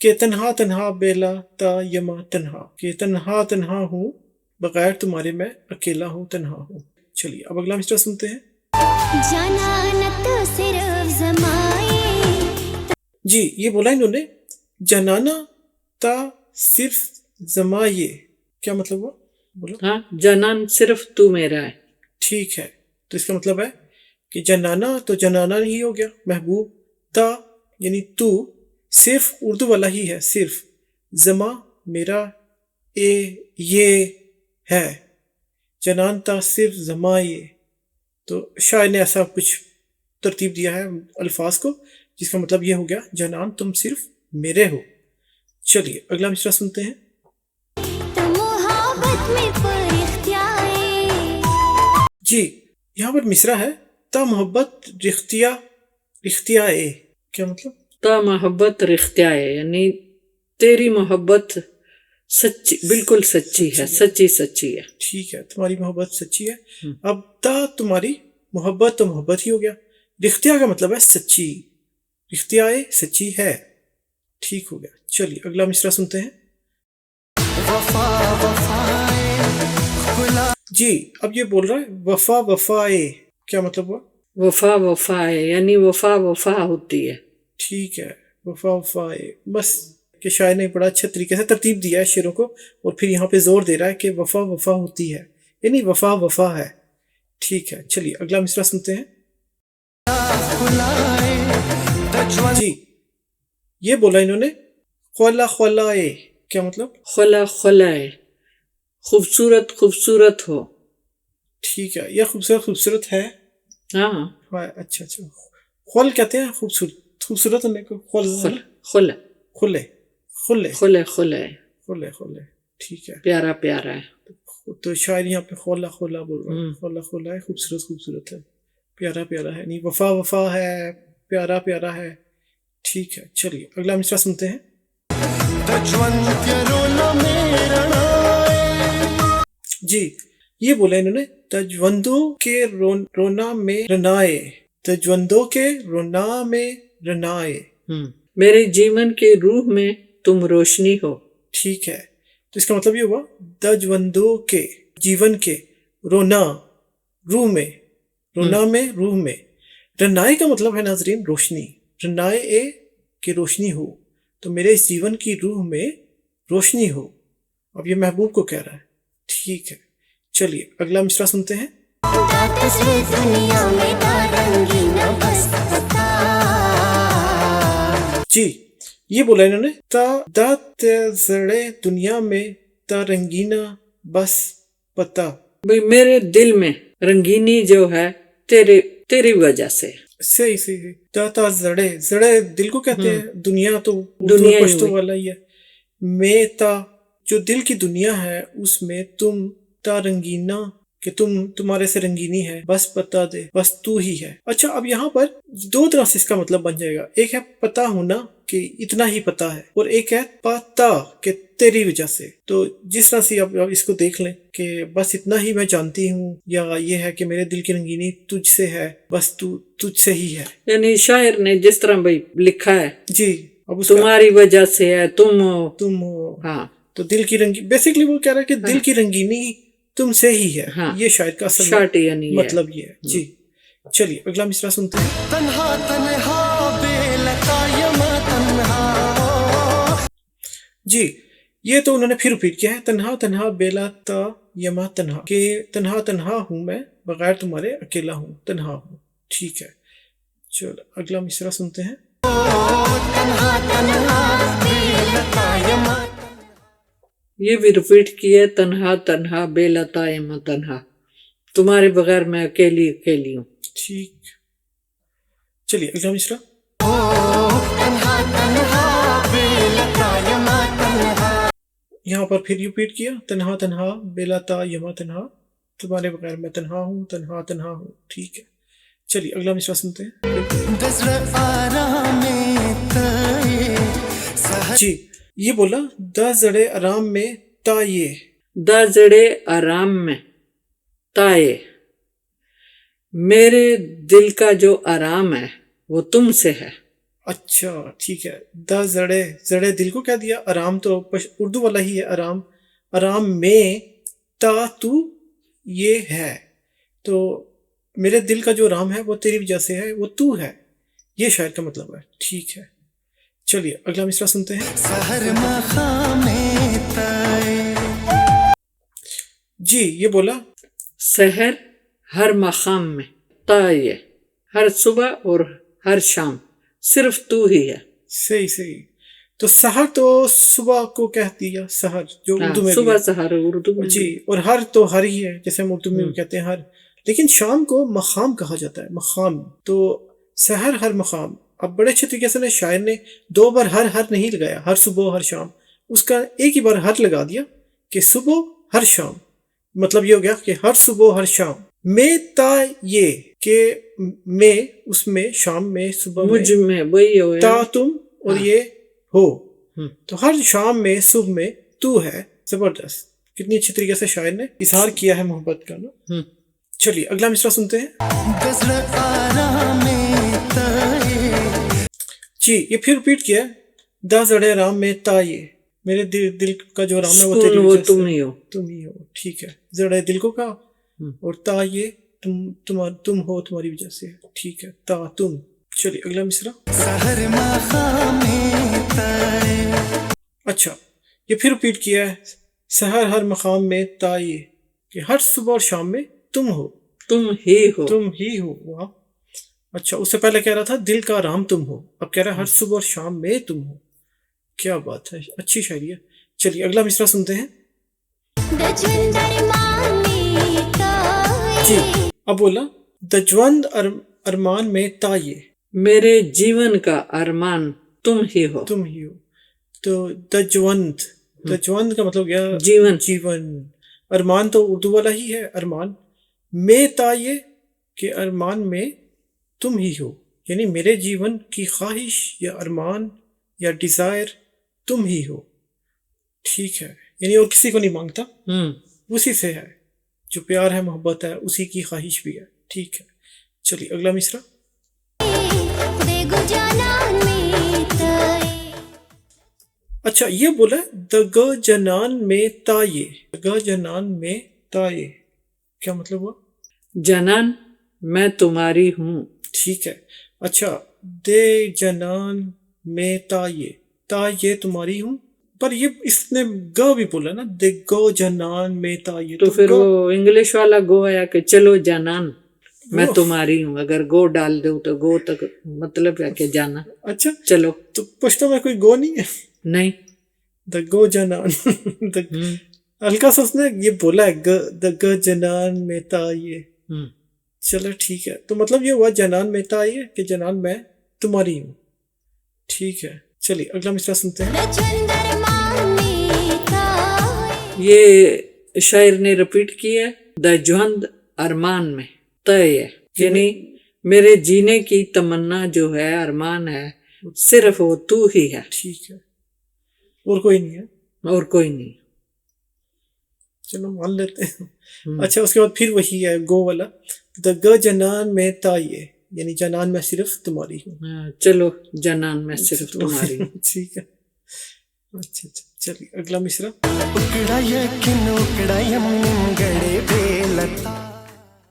کہ تنہا تنہا بیلا تا یما تنہا، کہ تنہا تنہا ہوں بغیر تمہارے میں اکیلا ہوں، تنہا ہوں. چلیے اب اگلا مصرع سنتے ہیں. جانا نہ تو صرف زمائے. جی یہ بولا انہوں نے جنانا تا صرف زمائے، کیا مطلب ہوا؟ بولا ہاں، جنان صرف تو میرا ہے. ٹھیک ہے، تو اس کا مطلب ہے کہ جنانا تو جنانا ہی ہو گیا محبوب، تا یعنی تو صرف اردو والا ہی ہے، صرف زما میرا، اے یہ ہے، جنان تا صرف زما یہ. تو شاعر نے ایسا کچھ ترتیب دیا ہے الفاظ کو جس کا مطلب یہ ہو گیا جنان تم صرف میرے ہو. چلیے اگلا مصرع سنتے ہیں. تو محبت میں پر اختیار. جی یہاں پر مصرع ہے تا محبت رختیا اے، کیا مطلب؟ تا محبت رختیا ہے، یعنی تیری محبت سچی، بالکل سچی ہے، سچی ہے. ٹھیک ہے، تمہاری محبت سچی ہے. اب تا تمہاری محبت تو محبت ہی ہو گیا، رختیا کا مطلب ہے سچی، رختیا اے سچی ہے. ٹھیک ہو گیا. چلیے اگلا مصرع سنتے ہیں. جی اب یہ بول رہا ہے وفا وفا اے، کیا مطلب ہوا؟ وفا ہے، یعنی وفا ہوتی ہے. ٹھیک ہے، وفا وفا اے. بس کہ شاعر نے بڑا اچھا طریقے سے ترتیب دیا ہے شعروں کو، اور پھر یہاں پہ زور دے رہا ہے کہ وفا وفا ہوتی ہے، یعنی وفا ہے. ٹھیک ہے، چلیے اگلا مصرع سنتے ہیں. جی یہ بولا انہوں نے خلا اے، کیا مطلب؟ خلا ہے، خوبصورت ہو. ٹھیک ہے، یہ خوبصورت ہے. ہاں، اچھا خل کہتے ہیں خوبصورت ہونے کو، کھلے. ٹھیک ہے، پیارا ہے. تو شاعر یہاں پہ خلا بول رہا ہے، خلا ہے، خوبصورت ہے، پیارا ہے، یعنی وفا ہے، پیارا ہے. ٹھیک ہے، چلیے اگلا مصرع سنتے ہیں. جی یہ بولا انہوں نے تجوندوں کے رونا میں رنائے، تجوندوں کے رونا میں رنائے. میرے جیون کے روح میں تم روشنی ہو. ٹھیک ہے، تو اس کا مطلب یہ ہوا تجوندوں کے جیون کے رونا روح میں رنائے کا مطلب ہے ناظرین روشنی، رنائے اے کہ روشنی ہو، تو میرے اس جیون کی روح میں روشنی ہو. اب یہ محبوب کو کہہ رہا ہے. ٹھیک ہے، چلیے اگلا مصرع سنتے ہیں. جی یہ بولا انہوں نے دات زڑے دنیا میں تا رنگینا بس پتا. بھئی میرے دل میں رنگینی جو ہے تیری وجہ سے. صحیح. تا زڑے دل کو کہتے ہیں، دنیا تو دنیا پشتو والا ہی ہے. میں تا جو دل کی دنیا ہے اس میں تم تا رنگینا کہ تمہارے سے رنگینی ہے، بس پتا دے، بس تو ہی ہے. اچھا اب یہاں پر دو طرح سے اس کا مطلب بن جائے گا. ایک ہے پتا ہونا کہ اتنا ہی پتا ہے، اور ایک ہے پتا کہ تیری وجہ سے. تو جس طرح سے آپ اس کو دیکھ لیں کہ بس اتنا ہی میں جانتی ہوں، یا یہ ہے کہ میرے دل کی رنگینی تجھ سے ہے، بس تجھ سے ہی ہے. یعنی شاعر نے جس طرح بھئی لکھا ہے جی اب تمہاری وجہ سے ہے، تم ہو. ہاں، تو دل کی رنگینی بیسکلی وہ کہہ رہا ہے کہ دل کی رنگینی تم سے ہی ہے. یہ شاعر کا اصل یعنی مطلب یہ ہے. جی چلیے اگلا مصرع سنتے ہیں. جی یہ تو انہوں نے پھر ریپیٹ کیا ہے، تنہا بیلا تا یما تنہا، کہ تنہا ہوں میں بغیر تمہارے اکیلا ہوں، تنہا ہوں. ٹھیک ہے، چلو اگلا مصرع سنتے ہیں. یہ بھی ریپیٹ کیے، تنہا بے لتا یما تنہا، تمہارے بغیر میں اکیلی ہوں. ٹھیک، چلیے اگلا مصرع. یہاں پر پھر ریپیٹ کیا، تنہا بے لتا یما تنہا، تمہارے بغیر میں تنہا ہوں. ٹھیک ہے، چلیے اگلا مصرع سنتے ہیں. جی یہ بولا دا زڑے آرام میں تا یہ، دا زڑے آرام میں تائے، میرے دل کا جو آرام ہے وہ تم سے ہے. اچھا ٹھیک ہے. دا زڑے زڑے دل کو کیا دیا؟ آرام تو اردو والا ہی ہے آرام. آرام میں تا تو یہ ہے، تو میرے دل کا جو آرام ہے وہ تیری وجہ سے ہے، وہ تو ہے. یہ شاعر کا مطلب ہے. ٹھیک ہے چلیے اگلا مصرع سنتے ہیں. جی یہ بولا سحر ہر مقام میں، تا یہ ہر صبح اور ہر شام صرف تو ہی ہے. صحیح صحیح. تو سحر تو صبح کو کہہ دیا، سحر جو اردو میں بھی صبح ہے. سحر اردو میں جی اور ہر تو ہر ہی ہے جیسے ہم اردو میں بھی کہتے ہیں ہر. لیکن شام کو مقام کہا جاتا ہے، مقام. تو سحر ہر مقام. اب بڑے اچھے طریقے سے شاعر نے دو بار ہر نہیں لگایا، ہر صبح ہر شام. اس کا ایک ہی بار ہر لگا دیا کہ صبح ہر شام. مطلب یہ ہو گیا کہ ہر صبح ہر شام. میں تا یہ کہ میں اس میں شام میں صبح میں مجھ میں وہی ہو تا تم اور یہ ہو. تو ہر شام میں صبح میں تو ہے. زبردست. کتنی اچھی طریقے سے شاعر نے اظہار کیا ہے محبت کا نا. چلیے اگلا مصرع سنتے ہیں. جی یہ پھر ریپیٹ کیا ہے. دا زڑے رام میں تا یہ میرے دل کا جو رام ہے وہ تیری وہ وجہ سے تم ہی ہو. تم ہی ہو. ٹھیک ہے. زڑے دل کو کہا اور تا یہ تم ہو تمہاری وجہ سے. ٹھیک ہے تا تم. چلیے اگلا مصرع. اچھا یہ پھر ریپیٹ کیا ہے. سحر ہر مقام میں تا یہ کہ ہر صبح اور شام میں تم ہو. تم ہی ہو. تم ہی ہو. واہ. اچھا اس سے پہلے کہہ رہا تھا دل کا آرام تم ہو، اب کہہ رہا ہے ہر صبح اور شام میں تم ہو. کیا بات ہے، اچھی شاعری ہے. چلیے اگلا مصرع سنتے ہیں. جی اب بولا دجوند ارمان میں تا یہ میرے جیون کا ارمان تم ہی ہو. تم ہی ہو. تو دجوند کا مطلب کیا؟ جیون. ارمان تو اردو والا ہی ہے ارمان. میں تا یہ کہ ارمان میں تم ہی ہو، یعنی میرے جیون کی خواہش یا ارمان یا ڈیزائر تم ہی ہو. ٹھیک ہے یعنی اور کسی کو نہیں مانگتا، اسی سے ہے جو پیار ہے محبت ہے اسی کی خواہش بھی ہے. ٹھیک ہے چلیے اگلا مصرع. اچھا یہ بولا دگ جنان میں تا یہ. دگ جنان میں تا یہ کیا مطلب ہوا؟ جنان میں تمہاری ہوں. ٹھیک ہے. اچھا دے جنان میں تا یہ تمہاری ہوں، پر یہ اس نے گا بھی بولا نا، دے گو جنان میں تا یہ. تو پھر وہ انگلش والا گو آیا کہ چلو جانان میں تمہاری ہوں. اگر گو ڈال دو تو گو تک مطلب ہے کہ جانا. اچھا چلو. تو پشتو میں کوئی گو نہیں ہے؟ نہیں. دا گو جنان ہلکا سا اس نے یہ بولا ہے دا گو جنان میں تا یہ. چلو ٹھیک ہے. تو مطلب یہ ہوا جنان میں تا یہ کہ جنان میں تمہاری ہوں. ٹھیک ہے چلیے اگلا مصرع سنتے ہیں. یہ شاعر نے ریپیٹ کیا دا جوند ارمان میں تا یہ، یعنی میرے جینے کی تمنا جو ہے ارمان ہے صرف وہ تو ہی ہے. ٹھیک ہے اور کوئی نہیں ہے؟ اور کوئی نہیں. چلو مان لیتے ہیں. اچھا اس کے بعد پھر وہی ہے گو والا دگ جنان میں تا یہ، یعنی جنان میں صرف تمہاری ہوں. چلو جنان میں صرف تمہاری ہوں. ٹھیک ہے. اچھا چلیے اگلا مصرع.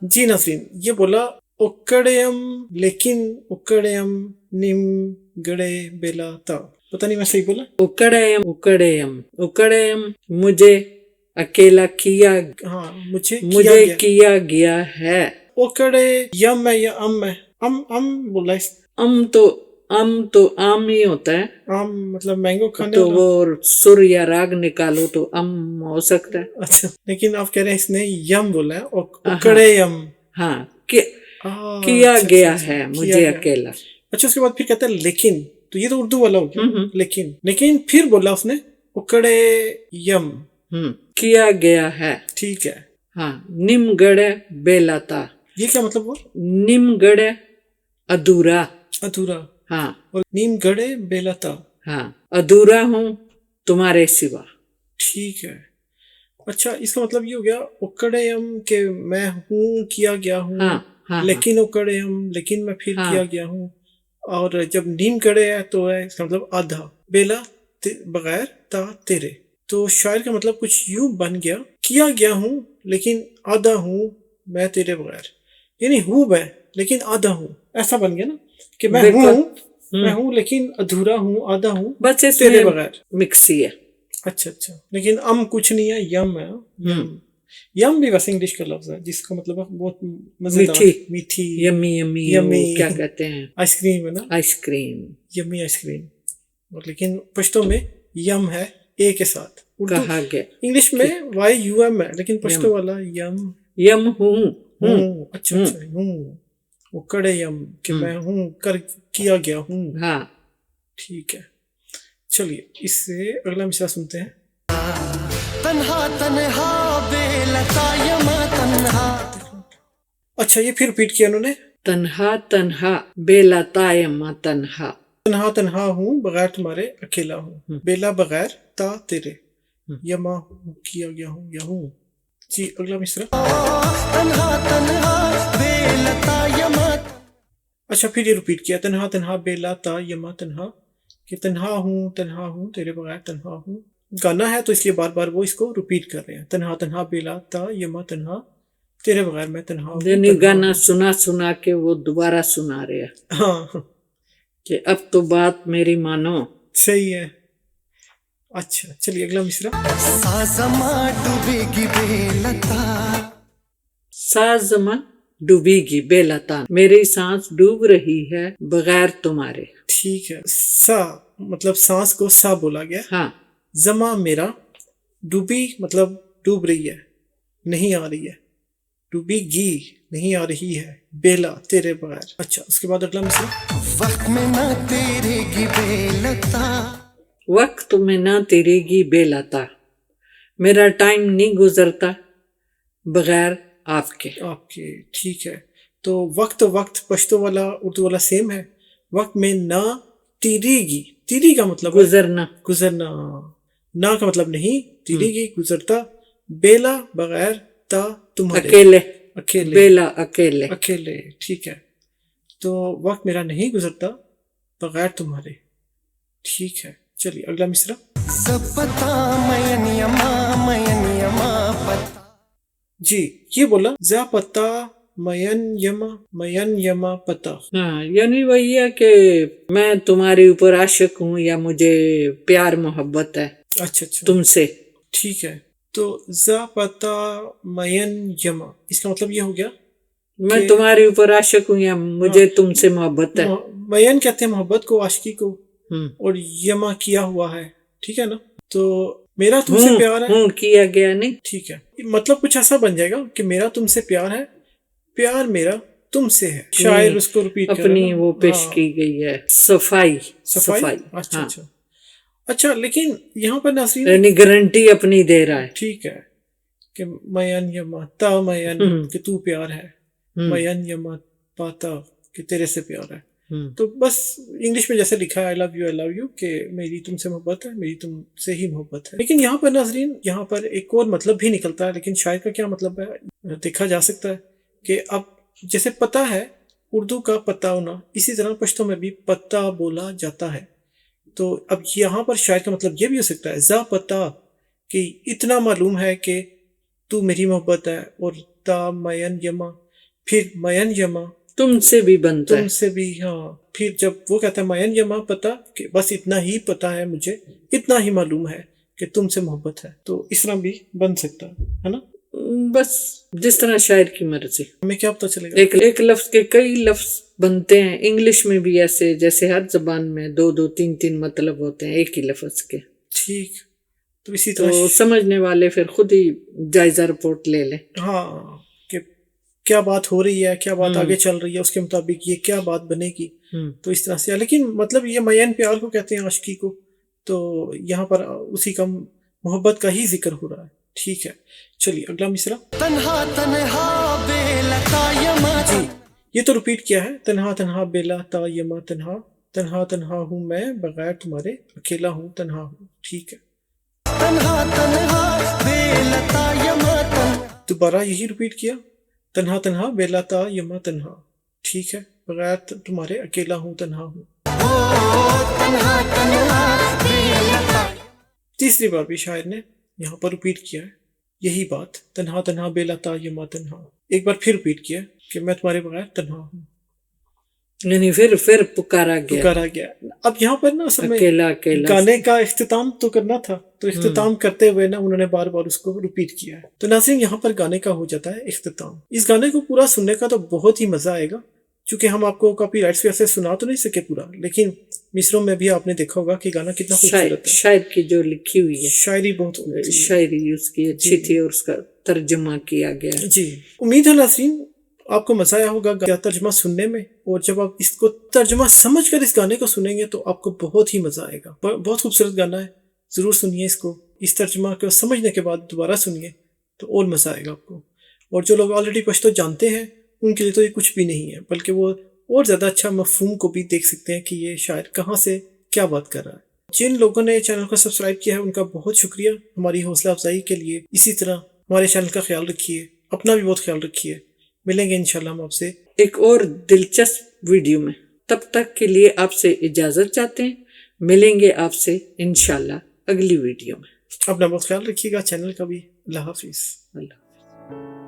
جی ناظرین یہ بولا اکڑیم لیکن اکڑیم نم گڑے بیلا تا. پتہ نہیں میں صحیح بولا؟ اکڑیم مجھے اکیلا کیا، ہاں مجھے کیا گیا ہے. اوکڑے یم ہے یا ام ہے؟ ام بولا اس. ام تو آم ہی ہوتا ہے. آم مطلب مینگو کھانے تو وہ سر یا راگ نکالو تو ام ہو سکتا ہے. اچھا لیکن آپ کہہ رہے ہیں اس نے یم بولا ہے. اوکڑے یم. ہاں کیا گیا ہے مجھے اکیلا. اچھا اس کے بعد پھر کہتا ہے لیکن. تو یہ تو اردو والا ہو گیا. لیکن پھر بولا اس نے اکڑے یم کیا گیا ہے. ٹھیک ہے. ہاں نم گڑے بیلاتا. یہ کیا مطلب ہوا؟ نم گڑے ادھورا. ہاں. اور نیم گڑے بیلاتا. ہاں ادھورا ہوں تمہارے سوا. ٹھیک ہے. اچھا اس کا مطلب یہ ہو گیا اکڑے ام کہ میں ہوں کیا گیا ہوں. لیکن اکڑے ام لیکن میں پھر کیا گیا ہوں. اور جب نیم کڑے ہے تو ہے اس کا مطلب آدھا. بیلا بغیر تا تیرے. تو شاعر کا مطلب کچھ یوں بن گیا کیا گیا ہوں لیکن آدھا ہوں میں تیرے بغیر. یعنی ہوں میں لیکن آدھا ہوں. ایسا بن گیا نا کہ میں ہوں لیکن ادھورا ہوں آدھا ہوں بس اس تیرے میں بغیر. مکسی ہے. اچھا لیکن کچھ نہیں ہے. یم ہے. یم بھی ویسے انگلش کا لفظ ہے جس کا مطلب ہے بہت مزیدار میٹھی. یمی یمی کیا کہتے ہیں آئس کریم ہے نا. Ice cream yummy ice cream. لیکن پشتو میں یم ہے اے کے ساتھ. کہا گیا انگلش میں YUM ہے لیکن پشتو والا یم ہوں. اچھا ہوں وہ کڑے یم کہ میں ہوں کیا گیا ہوں. ہاں ٹھیک ہے. چلیے اس سے اگلا مصرع سنتے ہیں. تنہا تنہا بے لتا یما تنہا. اچھا یہ پھر ریپیٹ کیا انہوں نے. تنہا تنہا بے لتا یما تنہا. تنہا تنہا ہوں بغیر تمہارے اکیلا ہوں. بیلا بغیر تا تیرے. یما ہوں کیا گیا ہوں یا ہوں. جی اگلا مصرع. تنہا تنہا بے لتا یما. اچھا پھر یہ ریپیٹ کیا. تنہا تنہا بیلا تا یما تنہا کہ تنہا ہوں تیرے بغیر تنہا ہوں. گانا ہے تو اس لیے بار بار وہ اس کو ریپیٹ کر رہے ہیں. تنہا تنہا بیلا تا یما تنہا تیرے بغیر میں تنہا ہوں. یعنی گانا سنا کے وہ دوبارہ سنا رہے ہیں ہاں کہ اب تو بات میری مانو. صحیح ہے. اچھا چلیے اگلا مصرع. سازما ڈوبے گی بے لتا. سازما ڈوبے گی بے لتا. میری سانس ڈوب رہی ہے بغیر تمہارے. ٹھیک ہے. سا مطلب سانس کو سا بولا گیا. ہاں. زما میرا. ڈوبی مطلب ڈوب رہی ہے نہیں آ رہی ہے. ڈوبی گی نہیں آ رہی ہے. بیلا تیرے بغیر. اچھا اس کے بعد اگلا مصرع. وقت میں نہ تیرے گی بے لتا. وقت میں نہ تیرے گی بے لتا. میرا ٹائم نہیں گزرتا بغیر آپ کے. ٹھیک ہے. تو وقت پشتو والا اردو والا سیم ہے. وقت میں نہ تیری گی. تیری کا مطلب گزرنا. نہ کا مطلب نہیں. تیری گی گزرتا. بیلا بغیر تا تمہارے. اکیلے. بیلا اکیلے. ٹھیک ہے. تو وقت میرا نہیں گزرتا بغیر تمہارے. ٹھیک ہے. چلیے اگلا مصرع. زپتا مین یما پتا. جی یہ بولا زا پتا مین یما پتا. ہاں یعنی وہی ہے کہ میں تمہارے اوپر عاشق ہوں یا مجھے پیار محبت ہے اچھا تم سے. ٹھیک ہے. تو زا پتا مین یما اس کا مطلب یہ ہو گیا میں تمہارے اوپر عاشق ہوں یا مجھے تم سے محبت ہے. مین کہتے ہیں محبت کو عاشقی کو اور یما کیا ہوا ہے. ٹھیک ہے نا. تو میرا تم سے پیار ہے. کیا گیا نہیں. ٹھیک ہے. مطلب کچھ ایسا بن جائے گا کہ میرا تم سے پیار ہے. پیار میرا تم سے ہے. شاعر اس کو ریپیٹ اپنی وہ پیش کی گئی ہے. صفائی. اچھا لیکن یہاں پر ناظرین یعنی گارنٹی اپنی دے رہا ہے. ٹھیک ہے کہ مین یما تا مین کہ تو پیار ہے. مین یما پاتا کہ تیرے سے پیار ہے. تو بس انگلش میں جیسے لکھا ہے I love you کہ میری تم سے محبت ہے. میری تم سے ہی محبت ہے. لیکن یہاں پر ناظرین یہاں پر ایک اور مطلب بھی نکلتا ہے. لیکن شاعر کا کیا مطلب ہے دیکھا جا سکتا ہے کہ اب جیسے پتہ ہے اردو کا پتہ ہونا اسی طرح پشتو میں بھی پتہ بولا جاتا ہے. تو اب یہاں پر شاعر کا مطلب یہ بھی ہو سکتا ہے زا پتہ کہ اتنا معلوم ہے کہ تو میری محبت ہے. اور تا مین یما پھر مین یما تم سے بھی بنتا ہے. تم سے بھی. ہاں پھر جب وہ کہتا ہے مین یما پتہ کہ بس اتنا ہی پتہ ہے مجھے اتنا ہی معلوم ہے کہ تم سے محبت ہے. تو اس طرح بھی بن سکتا ہے نا. بس جس طرح شاعر کی مرضی. ہمیں کیا پتہ چلے گا. ایک لفظ کے کئی لفظ بنتے ہیں. انگلش میں بھی ایسے جیسے ہر زبان میں 2-3 مطلب ہوتے ہیں ایک ہی لفظ کے. ٹھیک. تو اسی طرح تو سمجھنے والے پھر خود ہی جائزہ رپورٹ لے لیں. ہاں کہ کیا بات ہو رہی ہے کیا بات آگے چل رہی ہے اس کے مطابق یہ کیا بات بنے گی. تو اس طرح سے. لیکن مطلب یہ مین پیار کو کہتے ہیں عاشقی کو. تو یہاں پر اسی کا محبت کا ہی ذکر ہو رہا ہے. ٹھیک ہے. چلیے اگلا مصرع. تنہا تنہا بے لتا یما. جی یہ تو ریپیٹ کیا ہے. تنہا تنہا بیلا تا یما تنہا. تنہا تنہا ہوں میں بغیر تمہارے اکیلا ہوں تنہا ہوں. ٹھیک ہے. تنہا تنہا بے لتا یما تنہا. دوبارہ یہی ریپیٹ کیا. تنہا تنہا بیلا تا یما تنہا. ٹھیک ہے. بغیر تمہارے اکیلا ہوں تنہا ہوں. تنہا تنہا بے لتا. تیسری بار بھی شاعر نے یہاں پر ریپیٹ کیا ہے یہی بات، تنہا تنہا بے لتا یما تنہا. ایک بار پھر ریپیٹ کیا کہ میں تمہارے بغیر تنہا ہوں. یعنی پھر پکارا گیا پکارا گیا. اب یہاں پر نا اصل میں اکیلا اکیلا گانے کا اختتام تو کرنا تھا، تو اختتام کرتے ہوئے نا انہوں نے بار بار اس کو ریپیٹ کیا ہے. تو ناظرین یہاں پر گانے کا ہو جاتا ہے اختتام. اس گانے کو پورا سننے کا تو بہت ہی مزہ آئے گا، چونکہ ہم آپ کو کاپی رائٹس پہ ایسے سنا تو نہیں سکے پورا، لیکن مصروں میں بھی آپ نے دیکھا ہوگا کہ گانا کتنا خوبصورت ہے. شاعر کی جو لکھی ہوئی ہے شاعری بہت خوبصورت شاعری اس کی اچھی تھی اور اس کا ترجمہ کیا گیا. جی امید ہے ناظرین آپ کو مزہ آیا ہوگا ترجمہ سننے میں، اور جب آپ اس کو ترجمہ سمجھ کر اس گانے کو سنیں گے تو آپ کو بہت ہی مزہ آئے گا. بہت خوبصورت گانا ہے، ضرور سنیے اس کو. اس ترجمہ کو سمجھنے کے بعد دوبارہ سنیے تو اور مزہ آئے گا آپ کو. اور جو لوگ آلریڈی پشتو جانتے ہیں ان کے لیے تو یہ کچھ بھی نہیں ہے، بلکہ وہ اور زیادہ اچھا مفہوم کو بھی دیکھ سکتے ہیں کہ یہ شاعر کہاں سے کیا بات کر رہا ہے. جن لوگوں نے چینل کو سبسکرائب کیا ہے ان کا بہت شکریہ ہماری حوصلہ افزائی کے لیے. اسی طرح ہمارے چینل کا خیال رکھیے، اپنا بھی بہت خیال رکھیے. ملیں گے انشاءاللہ ہم آپ سے ایک اور دلچسپ ویڈیو میں. تب تک کے لیے آپ سے اجازت چاہتے ہیں. ملیں گے آپ سے انشاءاللہ اگلی ویڈیو میں. اپنا بہت خیال رکھیے گا، چینل کا بھی. اللہ حافظ. اللہ حافظ.